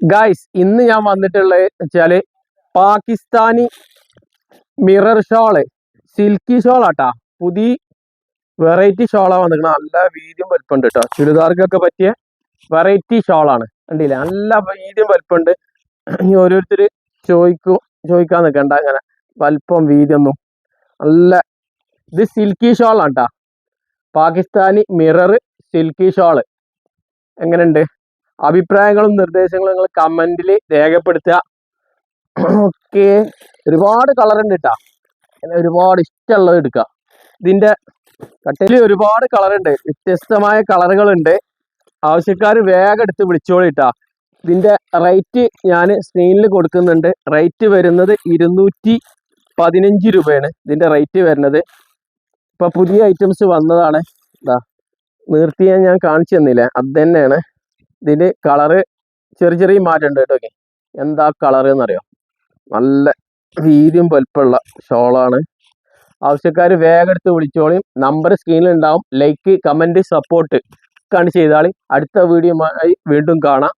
Guys ഇന്ന് ഞാൻ വന്നിട്ടുള്ളത് വെച്ചാല് Pakistani mirror shawl silky shawl ആട്ടാ. പുതിയ വെറൈറ്റി ഷോളാ വന്നിരിക്കുന്നത്. നല്ല വീതിയും വലിപ്പമുണ്ട് കേട്ടോ. ചുരിദാർക്കൊക്കെ പറ്റിയ വെറൈറ്റി ഷോളാണ്. കണ്ടില്ലേ, നല്ല വീതിയും വലിപ്പമുണ്ട്. ഇനി ഓരോരുത്തർ ചോദിക്കാൻ നിൽക്കണ്ട, അങ്ങനെ വലിപ്പം വീതിയൊന്നും. നല്ല ഇത് സിൽക്കി ഷോളാണ് കേട്ടാ. പാകിസ്ഥാനി മിറർ സിൽക്കി ഷോള് എങ്ങനെയുണ്ട്? അഭിപ്രായങ്ങളും നിർദ്ദേശങ്ങളും നിങ്ങൾ കമന്റിൽ രേഖപ്പെടുത്തുക. ഓക്കെ, ഒരുപാട് കളർ ഉണ്ട് കേട്ടാ. ഒരുപാട് ഇഷ്ടമുള്ളത് എടുക്കുക. ഇതിന്റെ കട്ടയിൽ ഒരുപാട് കളർ ഉണ്ട്, വ്യത്യസ്തമായ കളറുകളുണ്ട്. ആവശ്യക്കാർ വേഗം എടുത്ത് വിളിച്ചോളിട്ടാ. ഇതിന്റെ റേറ്റ് ഞാൻ സ്ക്രീനിൽ കൊടുക്കുന്നുണ്ട്. റേറ്റ് വരുന്നത് 215 രൂപയാണ് ഇതിന്റെ റേറ്റ് വരുന്നത്. ഇപ്പൊ പുതിയ ഐറ്റംസ് വന്നതാണ്. ഇതാ നിർത്തിയാൽ ഞാൻ കാണിച്ചു തന്നില്ലേ, അത് തന്നെയാണ്. ഇതിന് കളറ് ചെറിയ മാറ്റം ഉണ്ട് കേട്ടോ. എന്താ കളർ എന്നറിയോ? നല്ല വീതിയും വലുപ്പമുള്ള ഷോളാണ്. ആവശ്യക്കാർ വേഗം എടുത്ത് വിളിച്ചോളിയും. നമ്പർ സ്ക്രീനിൽ ഉണ്ടാവും. ലൈക്ക്, കമന്റ്, സപ്പോർട്ട് കാണിച്ച് ചെയ്താളി. അടുത്ത വീഡിയോ വീണ്ടും കാണാം.